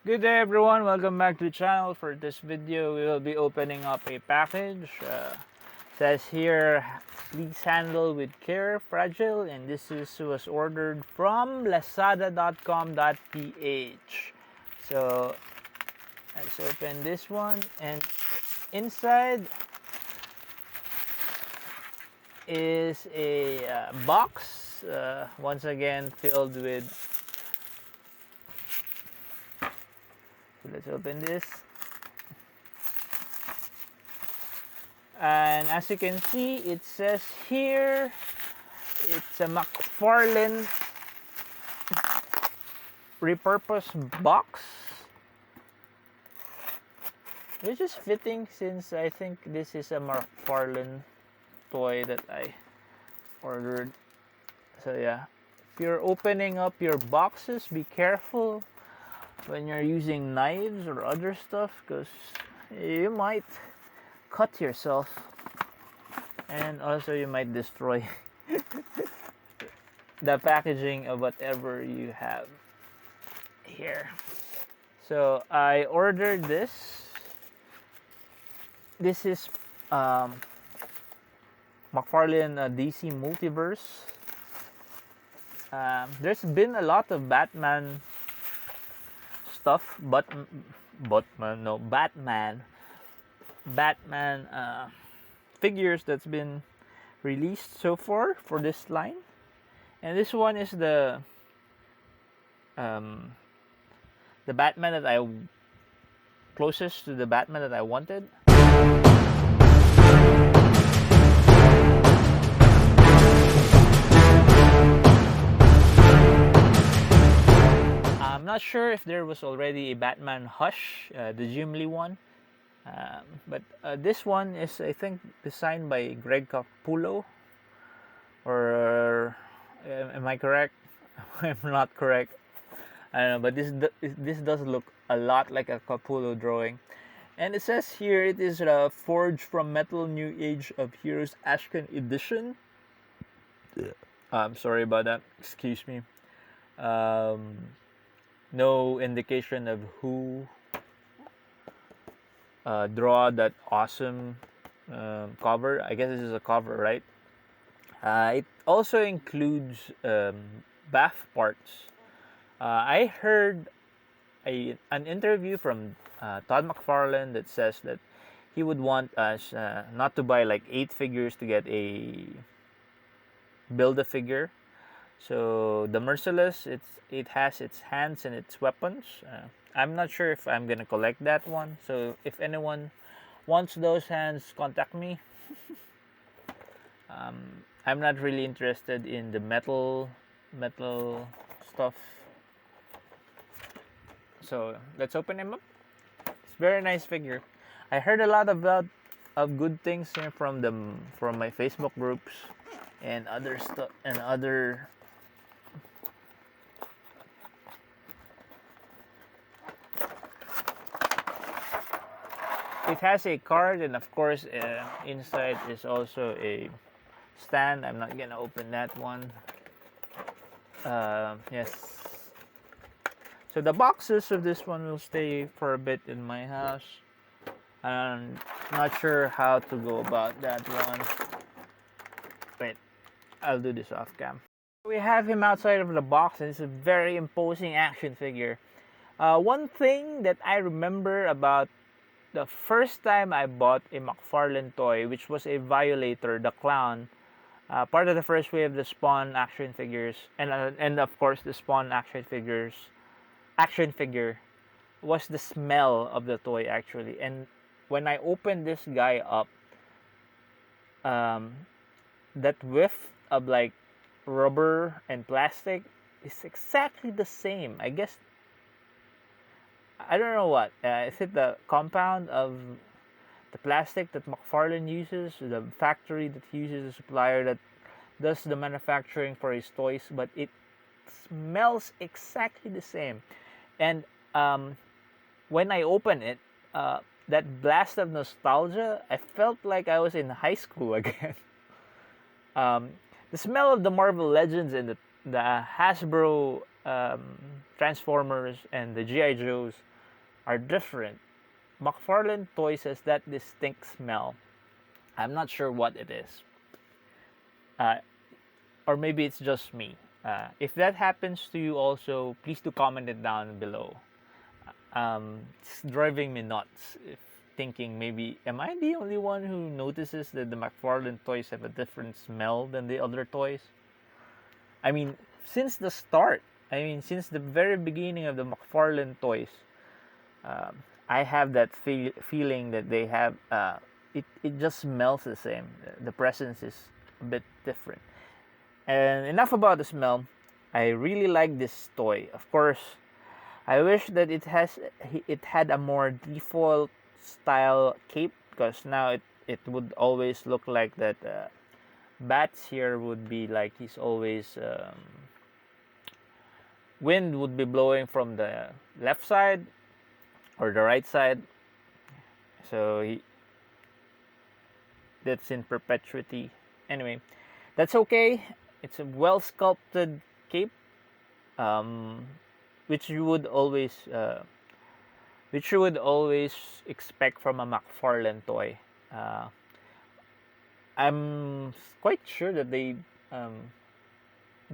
Good day everyone, welcome back to the channel. For this video, we will be opening up a package. Says here, please handle with care, fragile, and was ordered from lazada.com.ph. So let's open this one, and inside is a box, once again filled with. So let's open this. And as you can see, it says here it's a McFarlane repurposed box, which is fitting since I think this is a McFarlane toy that I ordered. So yeah, if you're opening up your boxes, be careful when you're using knives or other stuff, because you might cut yourself, and also you might destroy the packaging of whatever you have here. So I ordered this. This is McFarlane DC Multiverse. There's been a lot of Batman stuff, Batman figures that's been released so far for this line, and this one is the Batman that I closest to the Batman that I wanted. I'm not sure if there was already a Batman Hush, the Jim Lee one, but this one is, I think, designed by Greg Capullo, or am I correct? I'm not correct. I don't know, but this does look a lot like a Capullo drawing. And it says here it is forged from metal, New Age of Heroes Ashcan edition. I'm sorry about that. Excuse me. No indication of who draw that awesome cover. I guess this is a cover, right? It also includes bath parts. I heard an interview from Todd McFarlane that says that he would want us not to buy like 8 figures to get build a figure. So the Merciless, it has its hands and its weapons. I'm not sure if I'm gonna collect that one. So if anyone wants those hands, contact me. I'm not really interested in the metal stuff. So let's open him up. It's a very nice figure. I heard a lot of good things here from my Facebook groups and other stuff and other. It has a card, and of course inside is also a stand. I'm not gonna open that one. Yes. So the boxes of this one will stay for a bit in my house. I'm not sure how to go about that one. Wait, I'll do this off cam. We have him outside of the box, and it's a very imposing action figure. One thing that I remember about the first time I bought a McFarlane toy, which was a Violator, the clown, part of the first wave of the Spawn action figures, and of course the Spawn action figure, was the smell of the toy actually. And when I opened this guy up, that whiff of like rubber and plastic is exactly the same. I guess, I don't know what. Is it the compound of the plastic that McFarlane uses, the factory that uses, the supplier that does the manufacturing for his toys? But it smells exactly the same. And when I open it, that blast of nostalgia, I felt like I was in high school again. The smell of the Marvel Legends and the Hasbro Transformers and the G.I. Joes are different. McFarlane toys has that distinct smell. I'm not sure what it is. Uh, or maybe it's just me. If that happens to you also, please do comment it down below. It's driving me nuts. If thinking maybe, am I the only one who notices that the McFarlane toys have a different smell than the other toys? I mean, since the start, since the very beginning of the McFarlane toys, I have that feeling that they have, it just smells the same. The presence is a bit different. And enough about the smell. I really like this toy. Of course, I wish that it had a more default style cape, because now it would always look like that. Bats here would be like he's always wind would be blowing from the left side or the right side, so that's in perpetuity. Anyway, that's okay. It's a well sculpted cape, which you would always expect from a McFarlane toy. I'm quite sure that the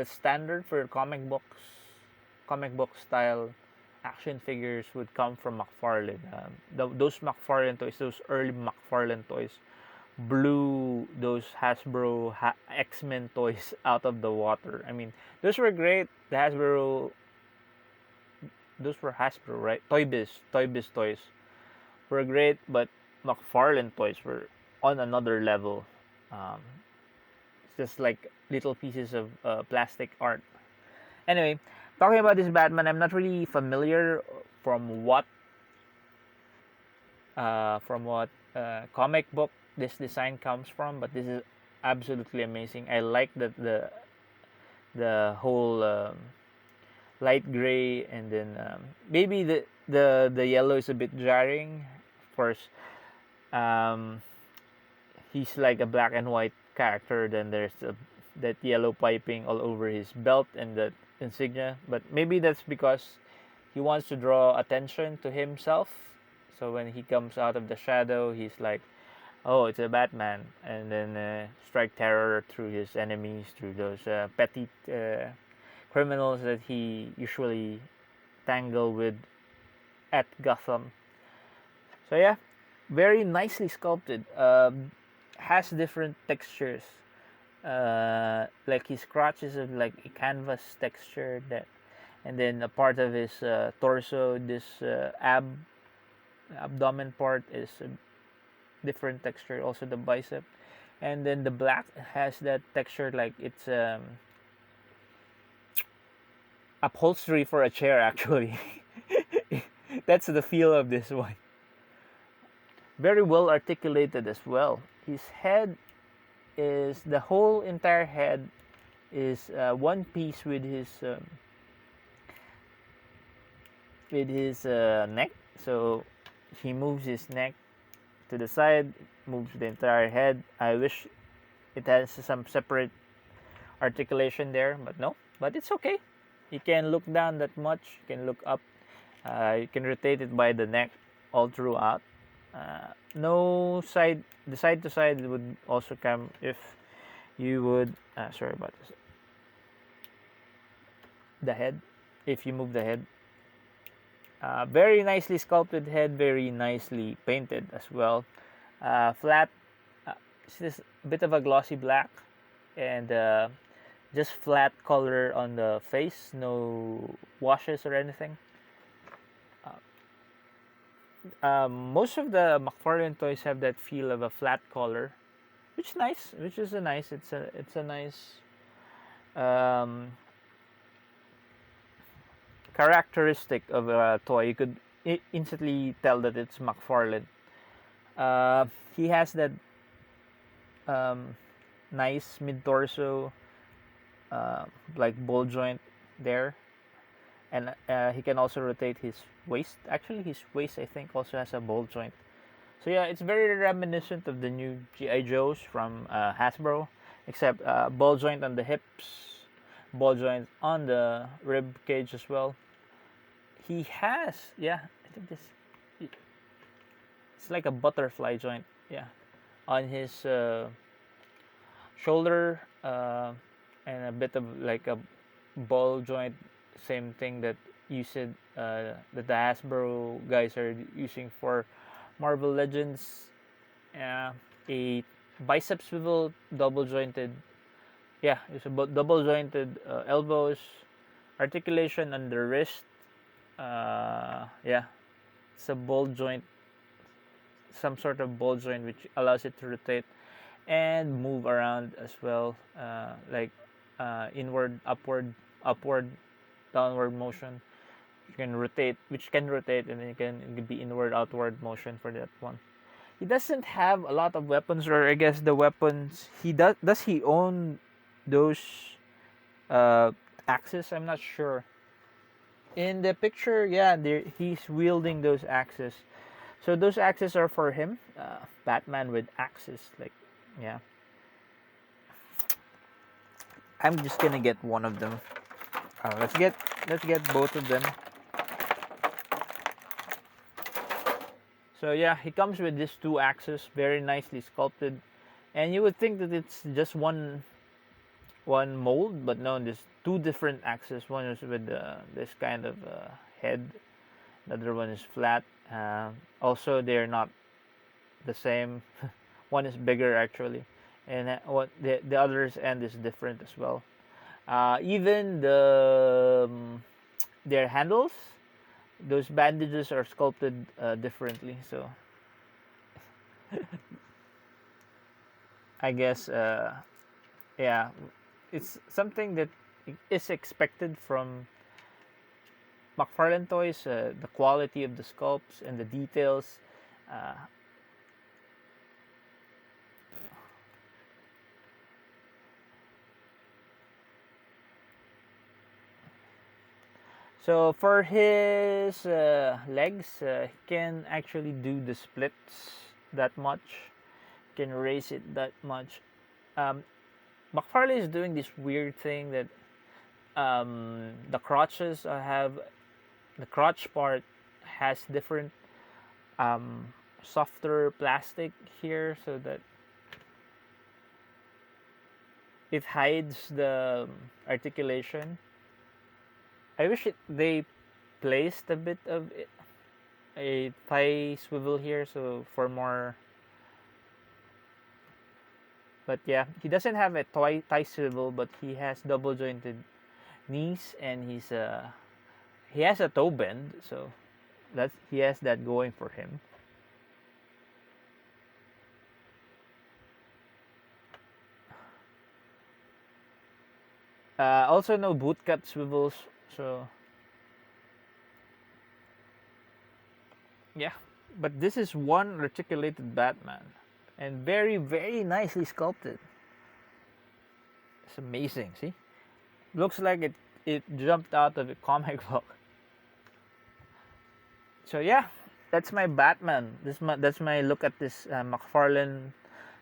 standard for comic book style action figures would come from McFarlane. Those McFarlane toys, those early McFarlane toys, blew those Hasbro X-Men toys out of the water. I mean, those were great. Those were Hasbro, right? Toy Biz toys were great, but McFarlane toys were on another level. Um, it's just like little pieces of plastic art. Anyway, talking about this Batman, I'm not really familiar from what comic book this design comes from, but this is absolutely amazing. I like that the whole light gray, and then maybe the yellow is a bit jarring. Of course, he's like a black and white character. Then there's that yellow piping all over his belt and the insignia. But maybe that's because he wants to draw attention to himself. So when he comes out of the shadow, he's like, "Oh, it's a Batman," and then strike terror through his enemies, through those petty criminals that he usually tangle with at Gotham. So yeah, very nicely sculpted. Has different textures. Like his crotch is like a canvas texture, that, and then a part of his torso, this abdomen part is a different texture. Also the bicep, and then the black has that texture like it's upholstery for a chair actually. That's the feel of this one. Very well articulated as well. His head is, the whole entire head is one piece with his neck. So he moves his neck to the side, moves the entire head. I wish it has some separate articulation there, but no. But it's okay. You can look down that much. You can look up. You can rotate it by the neck all throughout. No side, the side to side would also come if you would. Sorry about this. The head, if you move the head. Very nicely sculpted head, very nicely painted as well. Flat, it's just a bit of a glossy black, and just flat color on the face, no washes or anything. Most of the McFarlane toys have that feel of a flat color, which is a nice. It's a nice characteristic of a toy. You could instantly tell that it's McFarlane. He has that nice mid torso, like ball joint there, and he can also rotate his waist. Actually, his waist I think also has a ball joint. So yeah, it's very reminiscent of the new GI Joes from Hasbro, except ball joint on the hips, ball joint on the rib cage as well. He has, yeah, I think this it's like a butterfly joint. Yeah, on his shoulder, and a bit of like a ball joint. Same thing that you said that the Hasbro guys are using for Marvel Legends. Yeah, a bicep swivel, double jointed. Yeah, it's about double jointed elbows, articulation on the wrist. Yeah, it's a ball joint, some sort of ball joint which allows it to rotate and move around as well, like inward, upward, downward motion. You can rotate, which can rotate, and then it can be inward, outward motion for that one. He doesn't have a lot of weapons, or I guess the weapons he does. Does he own those uh, axes? I'm not sure. In the picture, yeah, he's wielding those axes. So those axes are for him. Batman with axes, like, yeah. I'm just gonna get one of them. Let's get both of them. So yeah, he comes with these two axes, very nicely sculpted, and you would think that it's just one mold, but no, there's two different axes. One is with this kind of head, the other one is flat. Also, they're not the same. One is bigger actually, and what the other's end is different as well. Even their handles, those bandages are sculpted differently. So I guess yeah, it's something that is expected from McFarlane toys. The quality of the sculpts and the details. Uh, So for his legs, he can actually do the splits that much. Can raise it that much. Um, McFarlane is doing this weird thing that the crotches have the crotch part has different softer plastic here, so that it hides the articulation. I wish they placed a bit of a thigh swivel here, so for more. But yeah, he doesn't have a thigh swivel, but he has double jointed knees, and he has a toe bend, so he has that going for him. Also, no bootcut swivels, so yeah. But this is one articulated Batman, and very, very nicely sculpted. It's amazing. See, looks like it jumped out of a comic book. So yeah, that's my Batman. That's my look at this McFarlane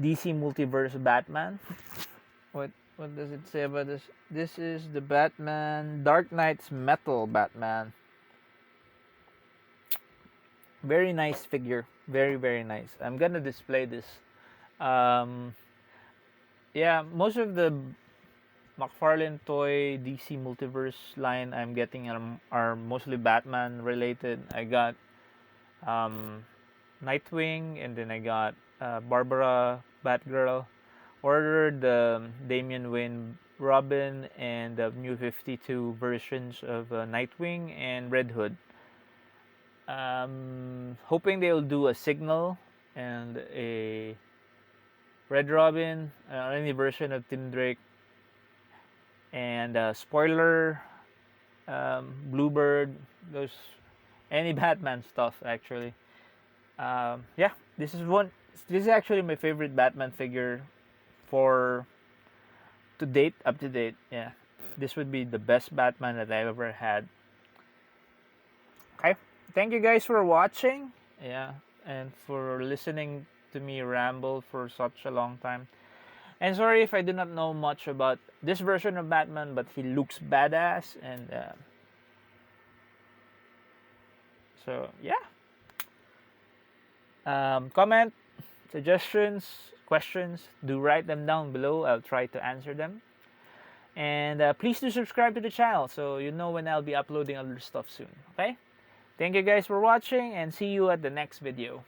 DC Multiverse Batman. What does it say about this? This is the Batman Dark Knight's Metal Batman. Very nice figure. Very, very nice. I'm gonna display this. Yeah, most of the McFarlane toy DC Multiverse line I'm getting are mostly Batman related. I got Nightwing, and then I got Barbara Batgirl. Ordered the Damian Wayne Robin and the new 52 versions of Nightwing and Red Hood. Hoping they'll do a Signal and a Red Robin, any version of Tim Drake, and Spoiler, Bluebird, those any Batman stuff actually. Yeah, this is actually my favorite Batman figure for up to date. Yeah, this would be the best Batman that I've ever had. Okay, thank you guys for watching. Yeah, and for listening to me ramble for such a long time. And sorry if I do not know much about this version of Batman, but he looks badass, and so yeah. Comment, suggestions, questions, do write them down below. I'll try to answer them. And please do subscribe to the channel so you know when I'll be uploading other stuff soon. Okay? Thank you guys for watching and see you at the next video.